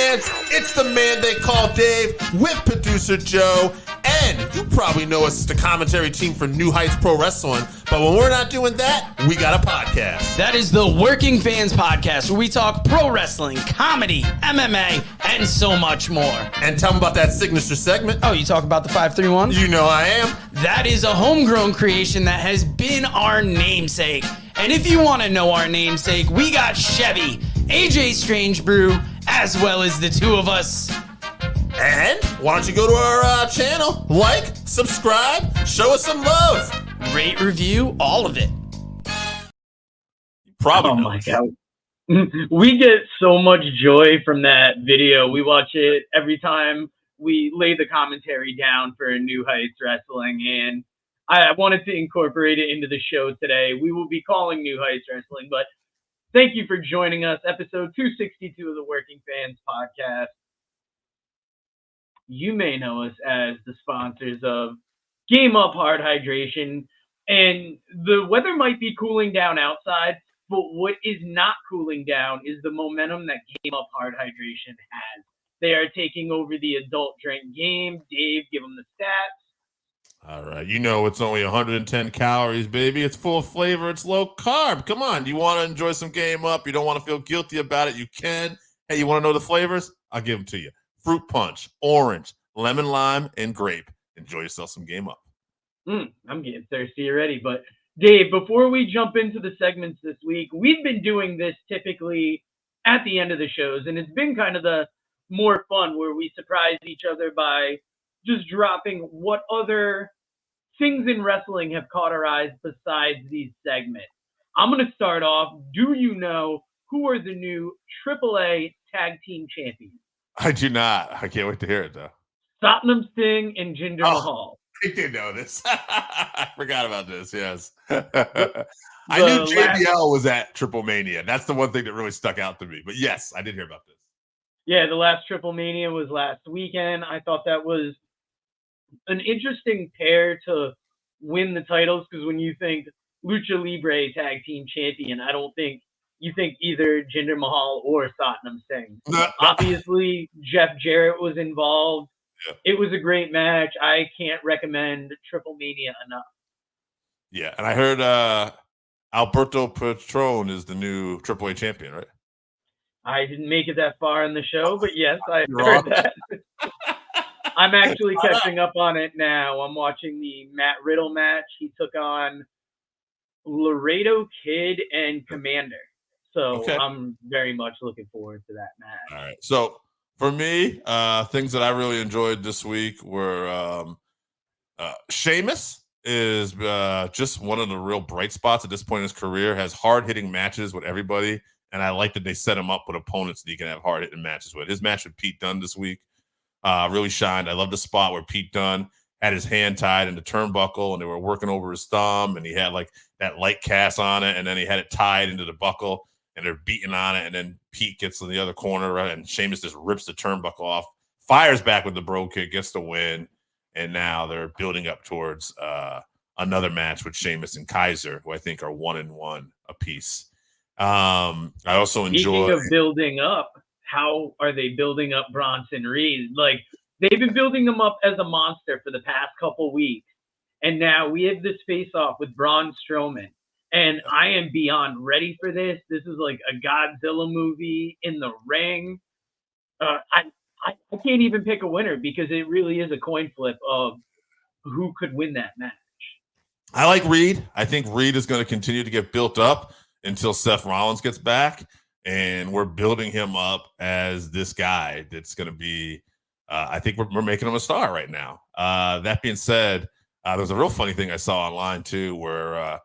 fans, it's the man they call Dave with producer Joe. And you probably know us as the commentary team for New Heights Pro Wrestling. But when we're not doing that, we got a podcast. That is the Working Fans Podcast, where we talk pro wrestling, comedy, MMA, and so much more. And tell them about that signature segment. Oh, you talk about the 531? You know I am. That is a homegrown creation that has been our namesake. And if you want to know our namesake, we got Chevy, AJ Strange Brew, as well as the two of us. And why don't you go to our channel, like, subscribe, show us some love. Rate, review, all of it. Probably. Oh my God. We get so much joy from that video. We watch it every time we lay the commentary down for New Heights Wrestling, and I wanted to incorporate it into the show today. We will be calling New Heights Wrestling, but thank you for joining us. Episode 262 of the Working Fans Podcast. You may know us as the sponsors of Game Up Hard Hydration, and the weather might be cooling down outside, but what is not cooling down is the momentum that Game Up Hard Hydration has. They are taking over the adult drink game. Dave, give them the stats. All right. You know it's only 110 calories, baby. It's full of flavor. It's low carb. Come on. You want to enjoy some Game Up? You don't want to feel guilty about it? You can. Hey, you want to know the flavors? I'll give them to you. Fruit punch, orange, lemon lime, and grape. Enjoy yourself some Game Up. I'm getting thirsty already. But Dave, before we jump into the segments this week, we've been doing this typically at the end of the shows, and it's been kind of the more fun where we surprise each other by just dropping what other things in wrestling have caught our eyes besides these segments. I'm going to start off. Do you know who are the new AAA Tag Team Champions? I do not. I can't wait to hear it, though. Satnam Singh and Jinder Mahal. I did know this. I forgot about this, yes. I knew JBL was at Triple Mania. That's the one thing that really stuck out to me. But yes, I did hear about this. Yeah, the last Triple Mania was last weekend. I thought that was an interesting pair to win the titles, because when you think Lucha Libre Tag Team Champion, I don't think you think either Jinder Mahal or Satnam Singh. Obviously, Jeff Jarrett was involved. Yeah. It was a great match. I can't recommend Triple Mania enough. Yeah, and I heard Alberto Patron is the new AAA champion, right? I didn't make it that far in the show, but yes, I heard that. I'm actually catching up on it now. I'm watching the Matt Riddle match. He took on Laredo Kid and Commander. So okay. I'm very much looking forward to that match. All right. So for me, things that I really enjoyed this week were Sheamus is just one of the real bright spots at this point in his career, has hard-hitting matches with everybody, and I like that they set him up with opponents that he can have hard-hitting matches with. His match with Pete Dunne this week really shined. I love the spot where Pete Dunne had his hand tied in the turnbuckle, and they were working over his thumb, and he had like that light cast on it, and then he had it tied into the buckle, and they're beating on it, and then Pete gets in the other corner, right, and Sheamus just rips the turnbuckle off, fires back with the bro kick, gets the win, and now they're building up towards another match with Sheamus and Kaiser, who I think are 1-1 apiece. I also enjoy. Speaking of building up, how are they building up Bronson Reed? Like, they've been building him up as a monster for the past couple weeks, and now we have this face-off with Braun Strowman. And I am beyond ready for this. This is like a Godzilla movie in the ring. I can't even pick a winner, because it really is a coin flip of who could win that match. I like Reed. I think Reed is going to continue to get built up until Seth Rollins gets back. And we're building him up as this guy that's going to be, I think we're making him a star right now. That being said, there was a real funny thing I saw online too, where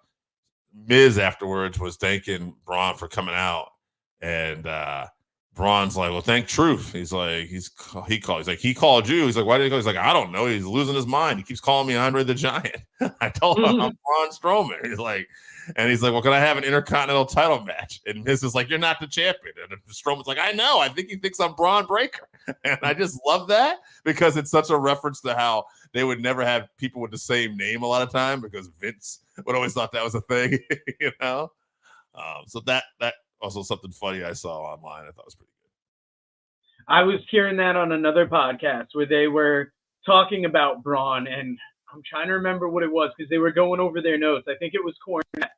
Miz afterwards was thanking Braun for coming out, and Braun's like, "Well, thank Truth." He's like, he called you. He's like, "Why did he go?" He's like, "I don't know. He's losing his mind. He keeps calling me Andre the Giant." I told him I'm Braun Strowman. He's like, "Well, can I have an Intercontinental title match?" And Miz is like, "You're not the champion." And Strowman's like, "I know. I think he thinks I'm Braun Breaker." And I just love that, because it's such a reference to how they would never have people with the same name a lot of time, because Vince would always thought that was a thing, you know? So that also something funny I saw online I thought was pretty I was hearing that on another podcast where they were talking about Braun, and I'm trying to remember what it was because they were going over their notes. I think it was Cornette,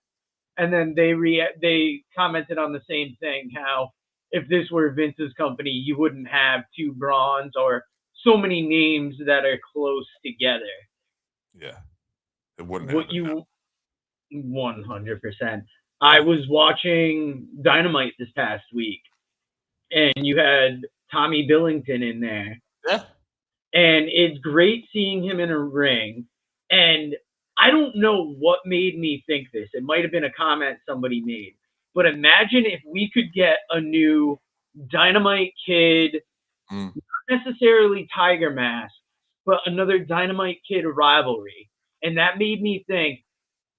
and then they commented on the same thing. How if this were Vince's company, you wouldn't have two Brauns or so many names that are close together. Yeah, it wouldn't What happen. you 100%. Yeah. I was watching Dynamite this past week, and you had Tommy Billington in there. Yeah. And it's great seeing him in a ring. And I don't know what made me think this. It might have been a comment somebody made. But imagine if we could get a new Dynamite Kid, not necessarily Tiger Mask, but another Dynamite Kid rivalry. And that made me think,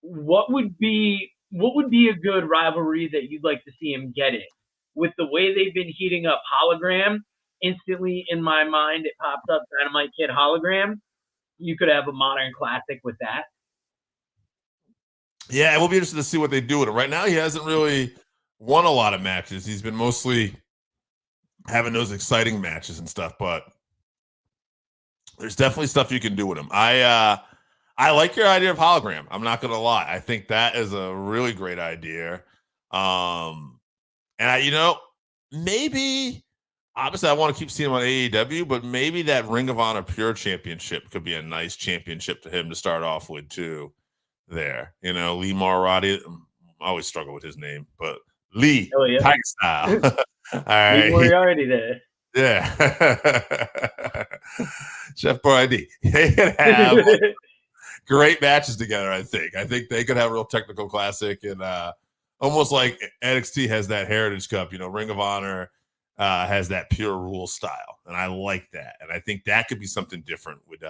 what would be a good rivalry that you'd like to see him get in? With the way they've been heating up Hologram, instantly in my mind it pops up Dynamite Kid Hologram. You could have a modern classic with that. Yeah, it will be interesting to see what they do with it. Right now, he hasn't really won a lot of matches. He's been mostly having those exciting matches and stuff, but there's definitely stuff you can do with him. I like your idea of hologram. I'm not gonna lie. I think that is a really great idea. And maybe obviously I want to keep seeing him on AEW, but maybe that Ring of Honor Pure Championship could be a nice championship to him to start off with too. There, Lee Moriarty. I always struggle with his name, but Lee, Tiger Style. All right, Lee Moriarty there. Yeah, Chef Boyardee. They could have great matches together. I think they could have a real technical classic, and almost like NXT has that Heritage Cup. Ring of Honor has that pure rule style, and I like that. And I think that could be something different with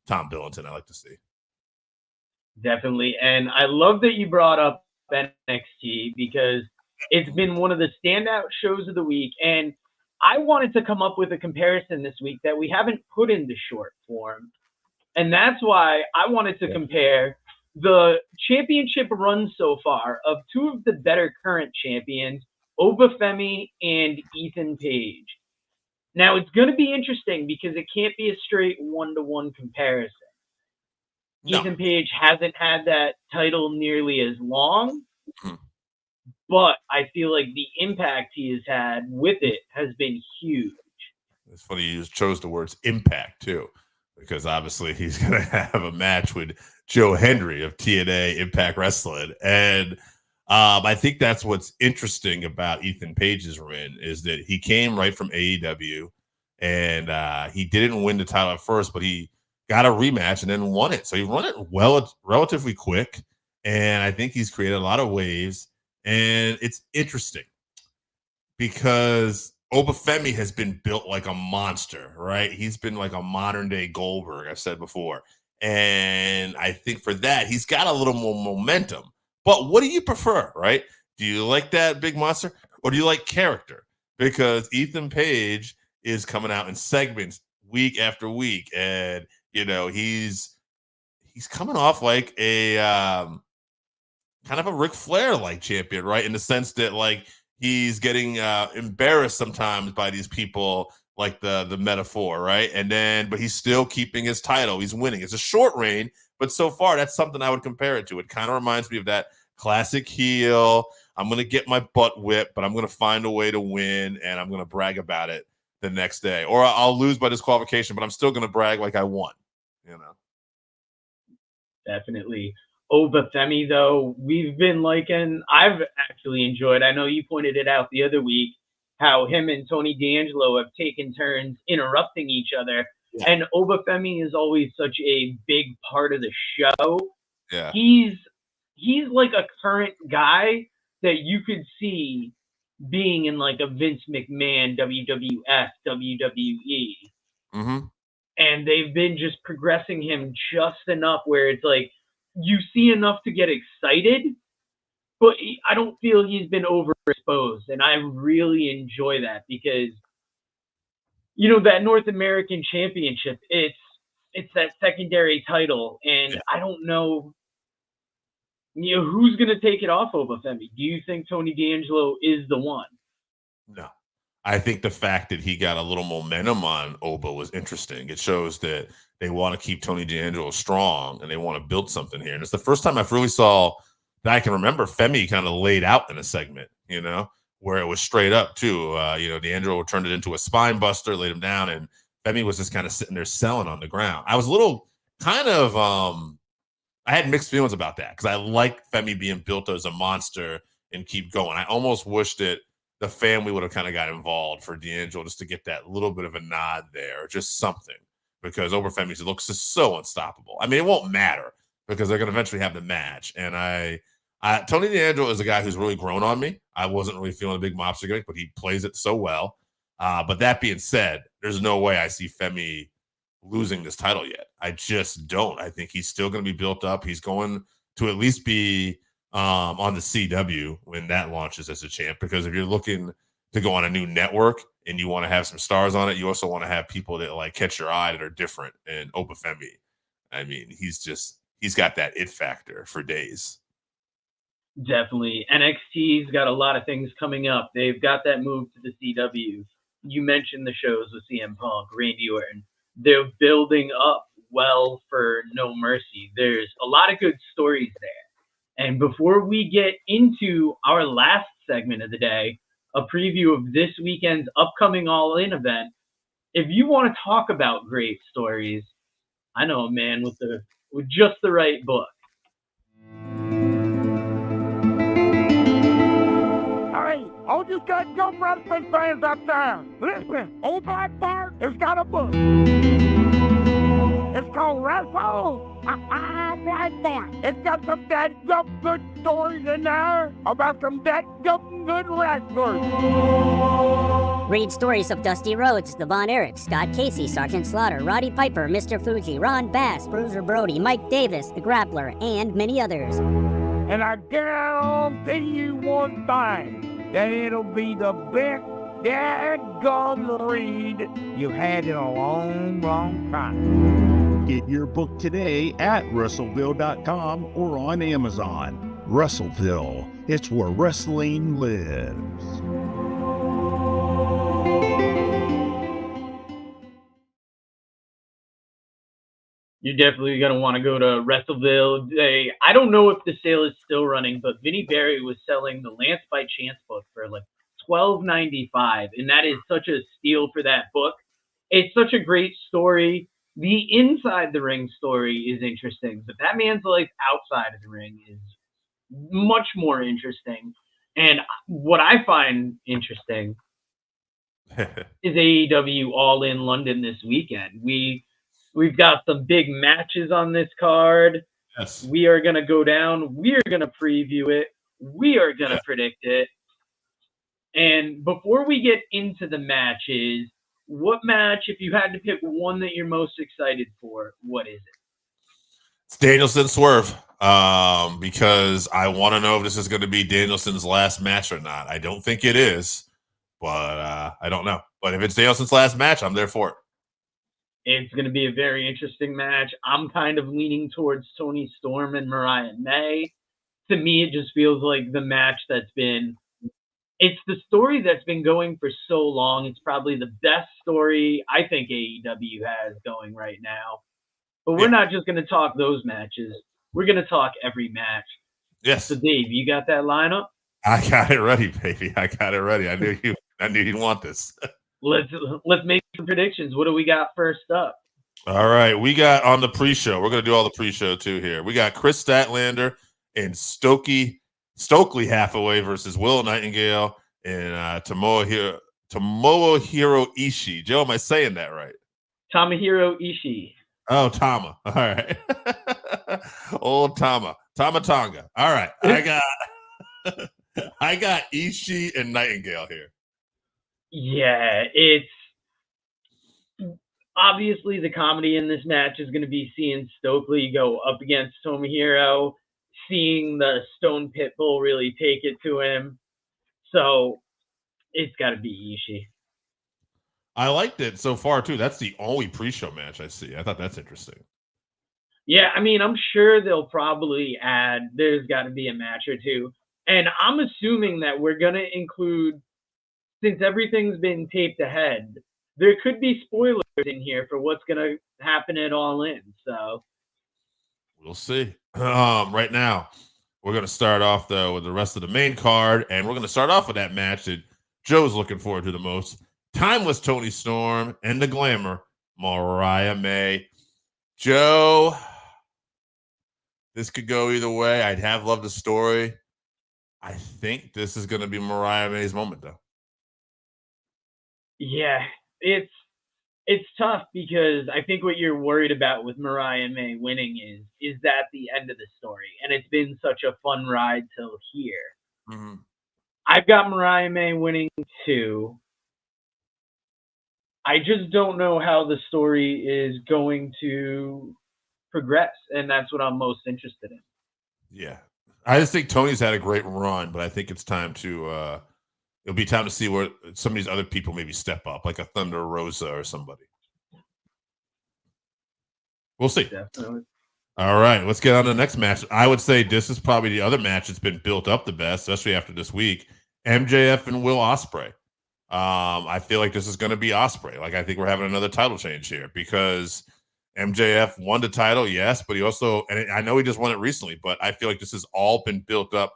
Tom Billington. I like to see. Definitely. And I love that you brought up NXT because it's been one of the standout shows of the week. And I wanted to come up with a comparison this week that we haven't put into short form. And that's why I wanted to compare the championship run so far of two of the better current champions, Oba Femi and Ethan Page. Now, it's going to be interesting because it can't be a straight one-to-one comparison. No. Ethan Page hasn't had that title nearly as long, but I feel like the impact he has had with it has been huge. It's funny you chose the words impact too, because obviously he's going to have a match with Joe Hendry of TNA Impact Wrestling. And I think that's what's interesting about Ethan Page's win is that he came right from AEW and he didn't win the title at first, but he got a rematch and then won it. So he won it relatively quick. And I think he's created a lot of waves. And it's interesting because Oba Femi has been built like a monster, right? He's been like a modern day Goldberg, I said before. And I think for that, he's got a little more momentum. But what do you prefer, right? Do you like that big monster or do you like character? Because Ethan Page is coming out in segments week after week. And he's coming off like a kind of a Ric Flair like champion, right? In the sense that like he's getting embarrassed sometimes by these people, like the metaphor, right? But he's still keeping his title. He's winning. It's a short reign, but so far that's something I would compare it to. It kind of reminds me of that classic heel. I'm going to get my butt whipped, but I'm going to find a way to win, and I'm going to brag about it the next day. Or I'll lose by disqualification, but I'm still going to brag like I won. Definitely. Oba Femi, though, I've actually enjoyed, I know you pointed it out the other week, how him and Tony D'Angelo have taken turns interrupting each other. Yeah. And Oba Femi is always such a big part of the show. Yeah. He's like a current guy that you could see being in like a Vince McMahon, WWF, WWE. Mm-hmm. And they've been just progressing him just enough where it's like you see enough to get excited, but I don't feel he's been overexposed. And I really enjoy that because, that North American Championship, it's that secondary title. And I don't know, who's going to take it off Oba Femi. Do you think Tony D'Angelo is the one? No. I think the fact that he got a little momentum on Oba was interesting. It shows that they want to keep Tony D'Angelo strong and they want to build something here. And it's the first time I've really saw that I can remember Femi kind of laid out in a segment, where it was straight up too. D'Angelo turned it into a spine buster, laid him down, and Femi was just kind of sitting there selling on the ground. I was a little kind of I had mixed feelings about that because I like Femi being built as a monster and keep going. I almost wish that the family would have kind of got involved for D'Angelo just to get that little bit of a nod there, or just something, because Oba Femi looks just so unstoppable. I mean, it won't matter because they're going to eventually have the match. And Tony D'Angelo is a guy who's really grown on me. I wasn't really feeling a big mobster gimmick, but he plays it so well. But that being said, there's no way I see Femi losing this title yet. I just don't. I think he's still going to be built up. He's going to at least be on the CW when that launches as a champ, because if you're looking to go on a new network and you want to have some stars on it, you also want to have people that like catch your eye that are different. And Oba Femi, I mean, he's got that it factor for days. Definitely. NXT's got a lot of things coming up. They've got that move to the CW. You mentioned the shows with CM Punk, Randy Orton. They're building up well for No Mercy. There's a lot of good stories there. And before we get into our last segment of the day, a preview of this weekend's upcoming All In event, if you want to talk about great stories, I know a man with just the right book. Hey, all you goddamn wrestling fans out there, listen, Old Black Bart has got a book. It's called Wrestle Black Bart. It's got some dead good stories in there about some dead good wrestlers. Read stories of Dusty Rhodes, the Von Erich, Scott Casey, Sergeant Slaughter, Roddy Piper, Mr. Fuji, Ron Bass, Bruiser Brody, Mike Davis, the Grappler, and many others. And I guarantee you one thing, that it'll be the best dadgum read you've had in a long time. Get your book today at Russellville.com or on Amazon. Russellville, it's where wrestling lives. You're definitely going to want to go to Russellville. I don't know if the sale is still running, but Vinnie Barry was selling the Lance by Chance book for like $12.95, and that is such a steal for that book. It's such a great story. The inside the ring story is interesting, but that man's life outside of the ring is much more interesting. And what I find interesting is AEW All In London this weekend. We've got some big matches on this card. Yes. We are going to go down. We are going to preview it. We are going to predict it. And before we get into the matches, what match, if you had to pick one that you're most excited for, what is it? It's Danielson Swerve, because I want to know if this is going to be Danielson's last match or not. I don't think it is, but I don't know. But if it's Danielson's last match, I'm there for it. It's going to be a very interesting match. I'm kind of leaning towards Toni Storm and Mariah May. To me, it just feels like the match it's the story that's been going for so long. It's probably the best story I think AEW has going right now. But we're not just going to talk those matches. We're going to talk every match. Yes. So, Dave, you got that lineup? I got it ready, baby. I got it ready. I knew you'd want this. Let's make some predictions. What do we got first up? All right. We got on the pre-show. We're going to do all the pre-show too here. We got Chris Statlander and Stokely Hathaway versus Will Nightingale and Tomohiro Ishii. Joe, am I saying that right? Tomohiro Ishii. Oh, Tama. All right. Old Tama. Tama Tonga. All right. I got Ishii and Nightingale here. Yeah, it's obviously the comedy in this match is going to be seeing Stokely go up against Tomohiro, seeing the Stone Pitbull really take it to him. So it's got to be Ishii. I liked it so far, too. That's the only pre-show match I see. I thought that's interesting. Yeah, I mean, I'm sure they'll probably there's got to be a match or two. And I'm assuming that we're going to include since everything's been taped ahead, there could be spoilers in here for what's going to happen at All In. So we'll see. Right now, we're going to start off, though, with the rest of the main card, and we're going to start off with that match that Joe's looking forward to the most. Timeless Tony Storm and the Glamour, Mariah May. Joe, this could go either way. I'd have loved the story. I think this is going to be Mariah May's moment, though. yeah, it's tough because I think what you're worried about with Mariah May winning is that the end of the story, and it's been such a fun ride till here. Mm-hmm. I've got Mariah May winning too. I just don't know how the story is going to progress, and that's what I'm most interested in. Yeah, I just think Tony's had a great run, but I think it's time to it'll be time to see where some of these other people maybe step up, like a Thunder Rosa or somebody. We'll see. Definitely. All right, let's get on to the next match. I would say this is probably the other match that's been built up the best, especially after this week. MJF and Will Ospreay. I feel like this is going to be Ospreay. Like, I think we're having another title change here because MJF won the title, yes, but he also, and I know he just won it recently, but I feel like this has all been built up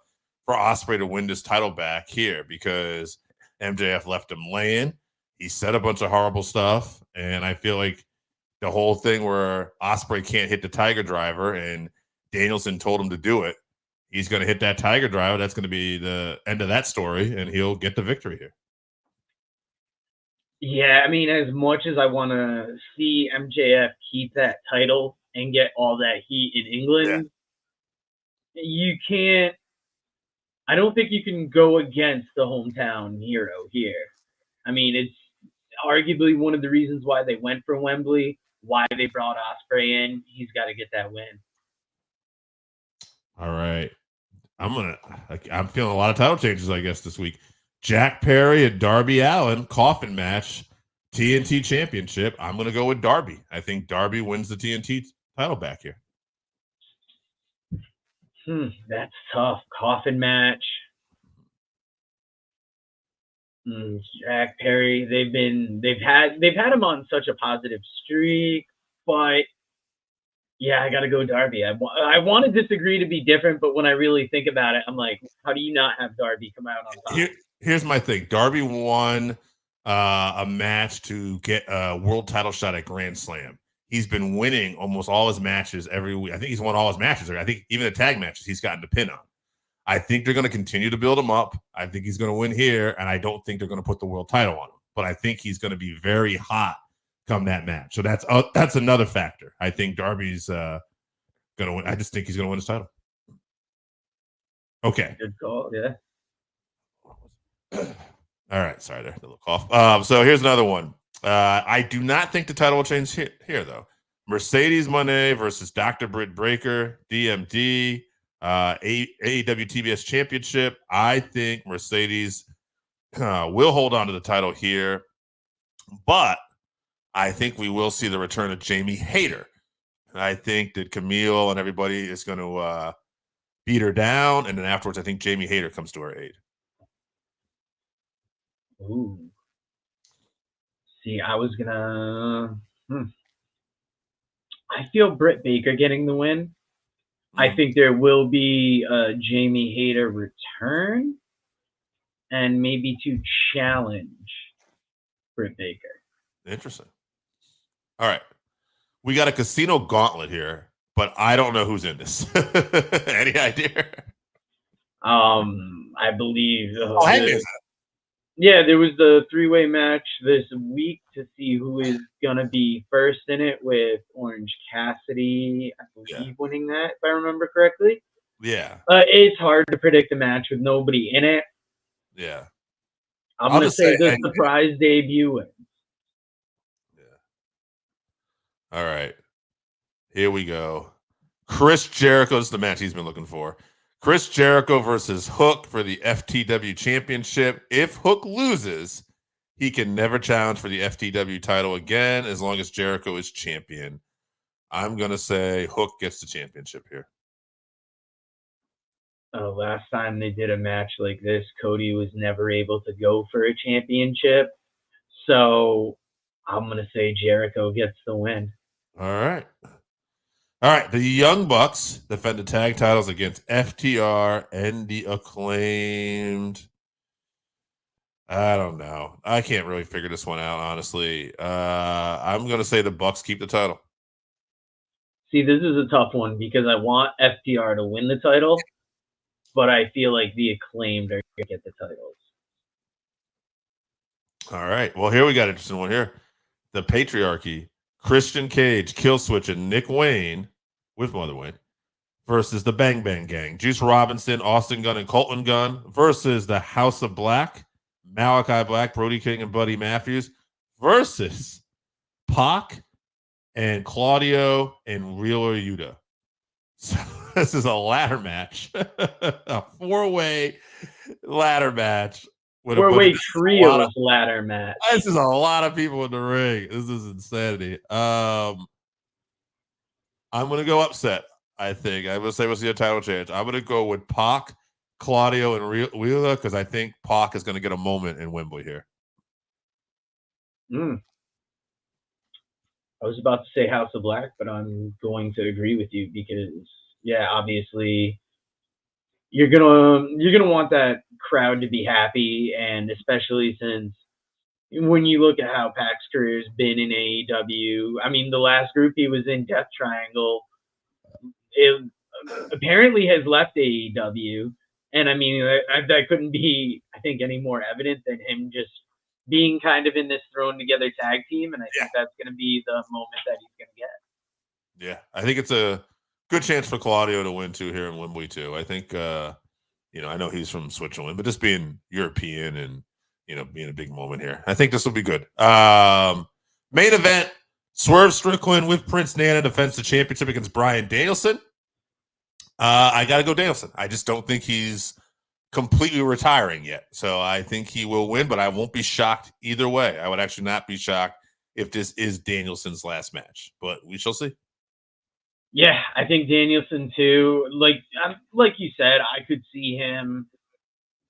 for Ospreay to win this title back here because MJF left him laying. He said a bunch of horrible stuff, and I feel like the whole thing where Ospreay can't hit the Tiger Driver and Danielson told him to do it, he's going to hit that Tiger Driver. That's going to be the end of that story, and he'll get the victory here. Yeah, I mean, as much as I want to see MJF keep that title and get all that heat in England, you can't. I don't think you can go against the hometown hero here. I mean, it's arguably one of the reasons why they went for Wembley, why they brought Ospreay in. He's got to get that win. All right. I'm feeling a lot of title changes, I guess, this week. Jack Perry and Darby Allin, coffin match, TNT Championship. I'm going to go with Darby. I think Darby wins the TNT title back here. That's tough. Coffin match. Jack Perry. They've had him on such a positive streak, but yeah, I got to go Darby. I want to disagree to be different, but when I really think about it, I'm like, how do you not have Darby come out on top? Here's my thing. Darby won a match to get a world title shot at Grand Slam. He's been winning almost all his matches every week. I think he's won all his matches. I think even the tag matches he's gotten the pin on. I think they're going to continue to build him up. I think he's going to win here, and I don't think they're going to put the world title on him. But I think he's going to be very hot come that match. So that's another factor. I think Darby's going to win. I just think he's going to win his title. Okay. Good call, yeah. All right, sorry there, a little cough. So here's another one. I do not think the title will change here though. Mercedes Moné versus Dr. Britt Baker, DMD, AEW TBS Championship. I think Mercedes will hold on to the title here, but I think we will see the return of Jamie Hayter. I think that Camille and everybody is going to beat her down, and then afterwards, I think Jamie Hayter comes to her aid. Ooh. See, I was gonna. I feel Britt Baker getting the win. I think there will be a Jamie Hayter return, and maybe to challenge Britt Baker. Interesting. All right, we got a casino gauntlet here, but I don't know who's in this. Any idea? I believe. Yeah, there was the three-way match this week to see who is going to be first in it with Orange Cassidy, I believe, winning that, if I remember correctly. Yeah. It's hard to predict a match with nobody in it. Yeah. I'm going to say the surprise debut wins. Yeah. All right. Here we go. Chris Jericho is the match he's been looking for. Chris Jericho versus Hook for the FTW Championship. If Hook loses, he can never challenge for the FTW title again as long as Jericho is champion. I'm going to say Hook gets the championship here. Last time they did a match like this, Cody was never able to go for a championship. So I'm going to say Jericho gets the win. All right. All right. The Young Bucks defend the tag titles against FTR and the Acclaimed. I don't know. I can't really figure this one out, honestly. I'm going to say the Bucks keep the title. See, this is a tough one because I want FTR to win the title, but I feel like the Acclaimed are going to get the titles. All right. Well, here we got an interesting one here. The Patriarchy, Christian Cage, Killswitch, and Nick Wayne with Mother Wayne versus the Bang Bang Gang, Juice Robinson, Austin Gunn, and Colton Gunn versus the House of Black, Malachi Black, Brody King, and Buddy Matthews versus Pac and Claudio and Wheeler Yuta. So this is a ladder match, a four-way ladder match. Four-way trios ladder match. This is a lot of people in the ring. This is insanity. I'm going to go upset, I think. I'm going to say we'll see a title change. I'm going to go with Pac, Claudio, and Wheeler because I think Pac is going to get a moment in Wembley here. I was about to say House of Black, but I'm going to agree with you because, yeah, obviously you're gonna want that crowd to be happy, and especially since when you look at how Pac's career has been in AEW, I mean, the last group he was in, Death Triangle, it apparently has left AEW, and I mean that couldn't be, I think, any more evident than him just being kind of in this thrown together tag team, and I think that's going to be the moment that he's going to get. Yeah, I think it's a good chance for Claudio to win too here in Wembley too. I think I know he's from Switzerland, but just being European and being a big moment here, I think this will be good. Main event: Swerve Strickland with Prince Nana defends the championship against Bryan Danielson. I got to go Danielson. I just don't think he's completely retiring yet. So I think he will win, but I won't be shocked either way. I would actually not be shocked if this is Danielson's last match, but we shall see. Yeah, I think Danielson too. Like you said, I could see him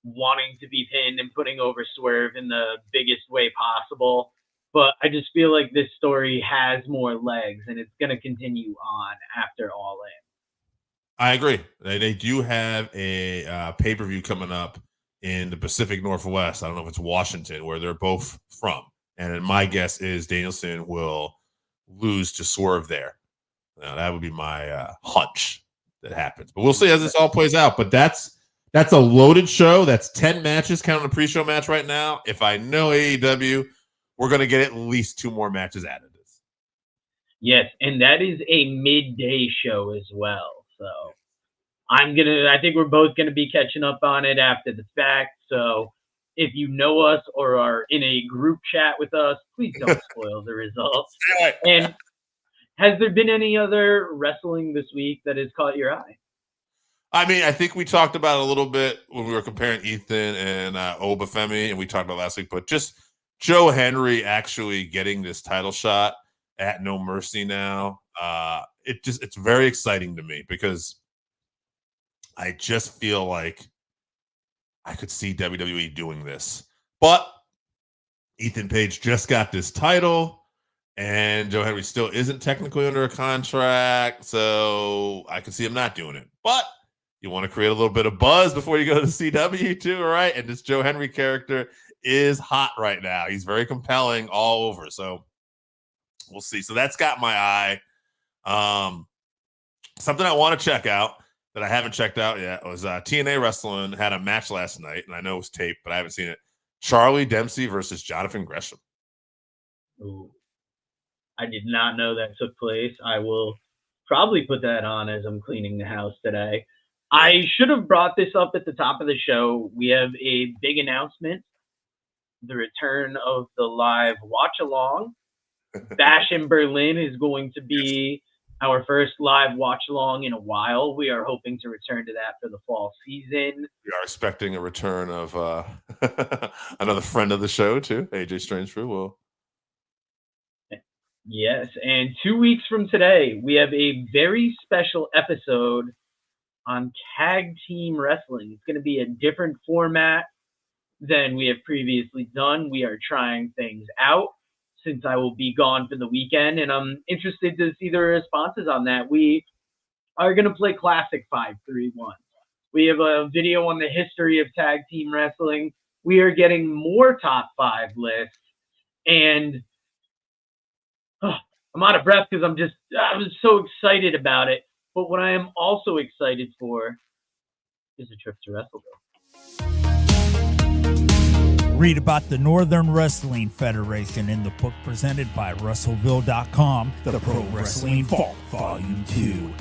wanting to be pinned and putting over Swerve in the biggest way possible. But I just feel like this story has more legs and it's going to continue on after All In. I agree. They do have a pay-per-view coming up in the Pacific Northwest. I don't know if it's Washington, where they're both from. And my guess is Danielson will lose to Swerve there. Now, that would be my hunch that happens. But we'll see as this all plays out. But that's a loaded show. That's 10 matches, counting the pre-show match right now. If I know AEW, we're going to get at least 2 more matches added. Yes, and that is a midday show as well. So I think we're both going to be catching up on it after the fact. So if you know us or are in a group chat with us, please don't spoil the results. And has there been any other wrestling this week that has caught your eye? I mean, I think we talked about it a little bit when we were comparing Ethan and Oba Femi, and we talked about last week, but just Joe Henry actually getting this title shot at No Mercy now. It's very exciting to me because I just feel like I could see WWE doing this. But Ethan Page just got this title, and Joe Henry still isn't technically under a contract, so I could see him not doing it. But you want to create a little bit of buzz before you go to CW too, right? And this Joe Henry character is hot right now. He's very compelling all over. So we'll see. So that's got my eye. Something I want to check out that I haven't checked out yet was TNA Wrestling had a match last night, and I know it was taped, but I haven't seen it. Charlie Dempsey versus Jonathan Gresham. Ooh, I did not know that took place. I will probably put that on as I'm cleaning the house today. I should have brought this up at the top of the show. We have a big announcement. The return of the live watch-along. Bash in Berlin is going to be our first live watch-along in a while. We are hoping to return to that for the fall season. We are expecting a return of another friend of the show, too, AJ Strange Brew. Yes, and 2 weeks from today, we have a very special episode on tag team wrestling. It's going to be a different format than we have previously done. We are trying things out since I will be gone for the weekend, and I'm interested to see the responses on that. We are going to play classic 5-3-1. We have a video on the history of tag team wrestling. We are getting more top 5 lists, and I'm out of breath because I was so excited about it. But what I am also excited for is a trip to Wrestleville. Read about the Northern Wrestling Federation in the book presented by Russellville.com, The Pro Wrestling Vault, Volume 2.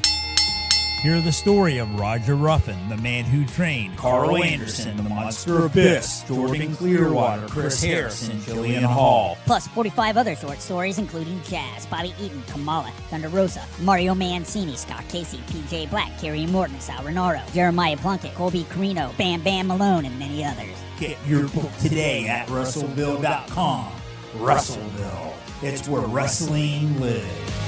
Hear the story of Roger Ruffin, the man who trained Carl Anderson, the Monster Abyss, Jordan Clearwater, Chris Harris, and Jillian Hall. Plus 45 other short stories, including Jazz, Bobby Eaton, Kamala, Thunder Rosa, Mario Mancini, Scott Casey, PJ Black, Kerry Morton, Sal Renaro, Jeremiah Plunkett, Colby Carino, Bam Bam Malone, and many others. Get your book today at Russellville.com. Russellville, it's where wrestling lives.